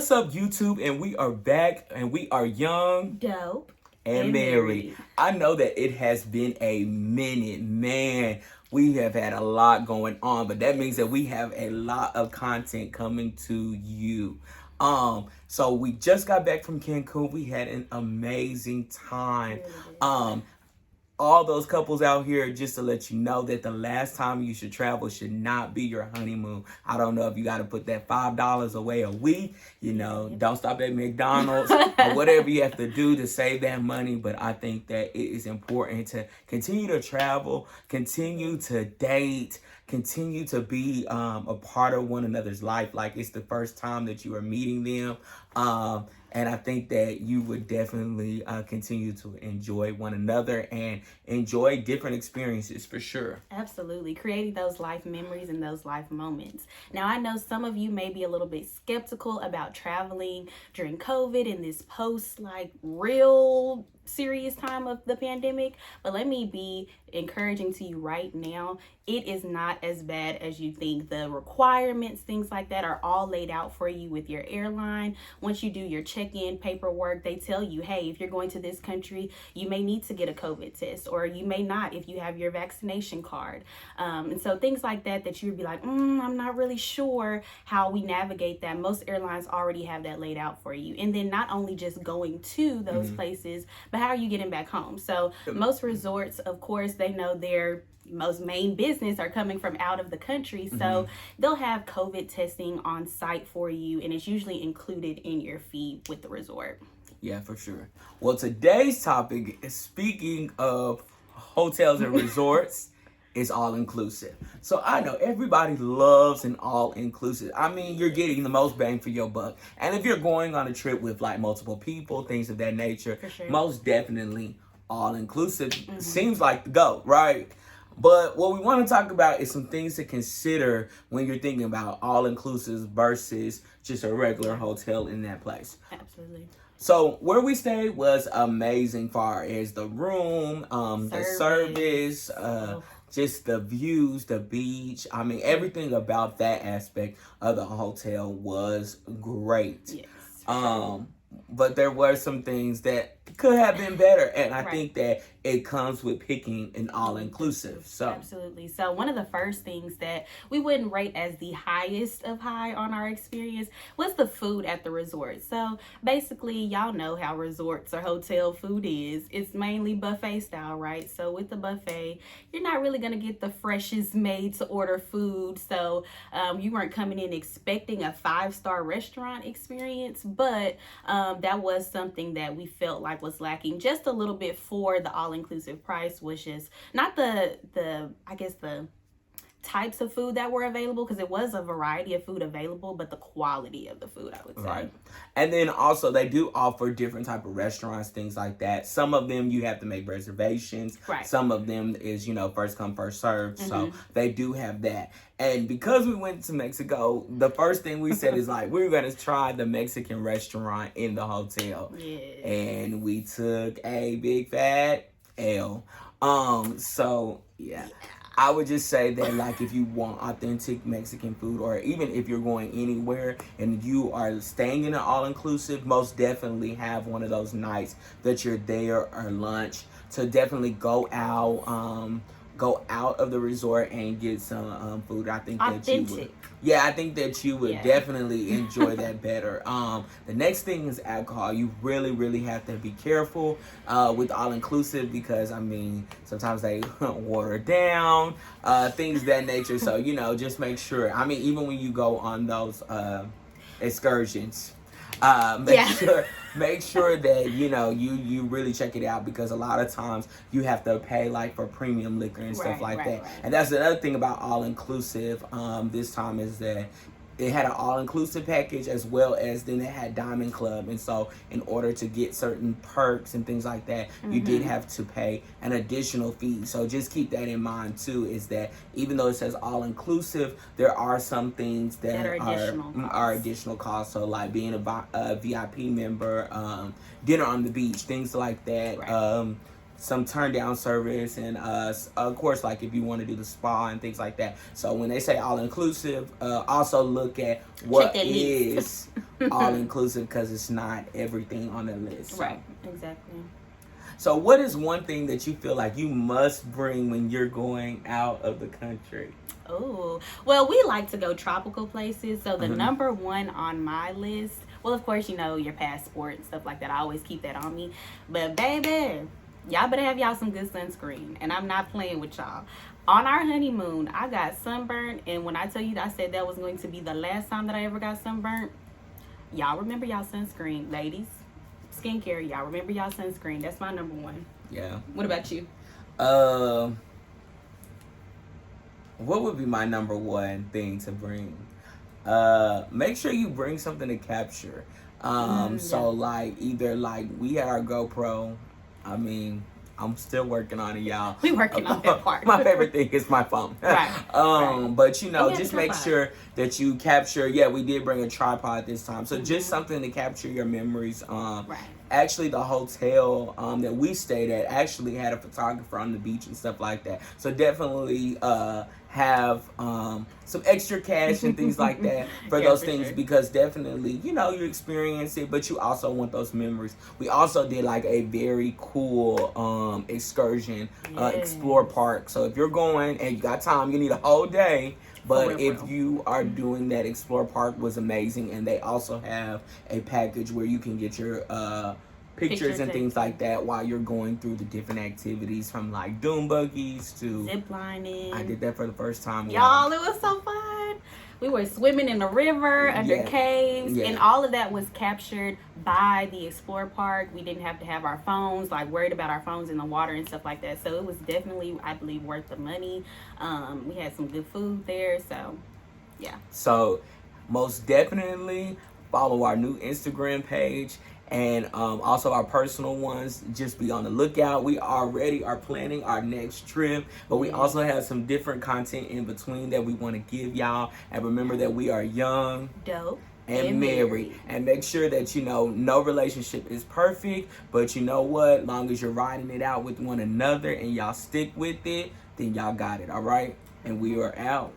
What's up, YouTube? And we are back, and we are young, dope, and married. I know that it has been a minute, man. We have had a lot going on, but that means that we have a lot of content coming to you. So we just got back from Cancun. We had an amazing time. All those couples out here, just to let you know that the last time you should travel should not be your honeymoon. I don't know if you got to put that $5 away a week, don't stop at McDonald's or whatever you have to do to save that money. But I think that it is important to continue to travel, continue to date, continue to be a part of one another's life like it's the first time that you are meeting them. And I think that you would definitely continue to enjoy one another and enjoy different experiences for sure. Absolutely. Creating those life memories and those life moments. Now, I know some of you may be a little bit skeptical about traveling during COVID and this real serious time of the pandemic, but let me be encouraging to you right now. It is not as bad as you think. The requirements, things like that, are all laid out for you with your airline. Once you do your check-in paperwork, they tell you, hey, if you're going to this country, you may need to get a COVID test, or you may not if you have your vaccination card. And so things like that you would be like, I'm not really sure how we navigate that. Most airlines already have that laid out for you. And then not only just going to those places, but how are you getting back home? So most resorts, of course, they know their most main business are coming from out of the country. So they'll have COVID testing on site for you, and it's usually included in your fee with the resort. Yeah, for sure. Well, today's topic is, speaking of hotels and resorts, is all-inclusive. So I know everybody loves an all-inclusive. I mean, you're getting the most bang for your buck. And if you're going on a trip with multiple people, things of that nature, most definitely all-inclusive seems like the go, right? But what we want to talk about is some things to consider when you're thinking about all-inclusive versus just a regular hotel in that place. Absolutely. So where we stayed was amazing, far as the room, the service, just the views, the beach. I mean, everything about that aspect of the hotel was great. Yes. But there were some things that could have been better, and I think that it comes with picking an all-inclusive. So absolutely. So one of the first things that we wouldn't rate as the highest of high on our experience was the food at the resort. So basically, y'all know how resorts or hotel food is. It's mainly buffet style, right? So with the buffet, you're not really going to get the freshest made to order food. So you weren't coming in expecting a 5-star restaurant experience, but that was something that we felt like was lacking just a little bit for the all-inclusive price, which is not the types of food that were available, because it was a variety of food available, but the quality of the food, I would say. Right. And then also they do offer different type of restaurants, things like that. Some of them you have to make reservations. Right. Some of them is, first come, first served. So they do have that. And because we went to Mexico, the first thing we said is we're going to try the Mexican restaurant in the hotel. Yes. And we took a big fat L. So yeah. I would just say that if you want authentic Mexican food, or even if you're going anywhere and you are staying in an all-inclusive, most definitely have one of those nights that you're there, or lunch, to definitely go out of the resort and get some food. I think authentic. That you would. Yeah, I think that you would definitely enjoy that better. The next thing is alcohol. You really, really have to be careful with all-inclusive, because, sometimes they water down, things of that nature. So, just make sure. Even when you go on those excursions, make sure that you really check it out, because a lot of times you have to pay for premium liquor and stuff like that. Right. And that's another thing about all-inclusive this time, is that it had an all-inclusive package, as well as then it had Diamond Club. And so in order to get certain perks and things like that, you did have to pay an additional fee. So just keep that in mind too, is that even though it says all-inclusive, there are some things that are additional costs. So being a VIP member, dinner on the beach, things like that. Right. some turn down service, and of course, like if you want to do the spa and things like that. So when they say all inclusive, also look at what is all inclusive, because it's not everything on the list. So. Right, exactly. So what is one thing that you feel like you must bring when you're going out of the country? Oh, well, we like to go tropical places. So the number one on my list, well, of course, you know, your passport and stuff like that. I always keep that on me. But baby, y'all better have y'all some good sunscreen. And I'm not playing with y'all. On our honeymoon, I got sunburned. And when I tell you that I said that was going to be the last time that I ever got sunburned, y'all remember y'all sunscreen, ladies. Skincare, y'all remember y'all sunscreen. That's my number one. Yeah. What about you? What would be my number one thing to bring? Make sure you bring something to capture. So like either like we had our GoPro. I mean, I'm still working on it, y'all. We working on that part. My favorite thing is my phone. Right. But you know, just make sure that you capture. Yeah, we did bring a tripod this time, so just something to capture your memories. Right. Actually, the hotel that we stayed at actually had a photographer on the beach and stuff like that. So definitely have some extra cash and things like that for those things, because definitely, you know, you experience it, but you also want those memories. We also did like a very cool excursion, explore park. So if you're going and you got time, you need a whole day. But if you are doing that, Explore Park was amazing, and they also have a package where you can get your pictures and things like that while you're going through the different activities, from like dune buggies to zip lining. I did that for the first time. Y'all, it was so fun. We were swimming in the river, under caves, and all of that was captured by the Explore Park. We didn't have to have our phones, like worried about our phones in the water and stuff like that. So it was definitely, I believe, worth the money. We had some good food there, so yeah. So most definitely follow our new Instagram page. And also our personal ones. Just be on the lookout. We already are planning our next trip, but we also have some different content in between that we want to give y'all. And remember that we are young, dope, and married. And make sure that, you know, no relationship is perfect, but you know what? Long as you're riding it out with one another and y'all stick with it, then y'all got it, all right? And we are out.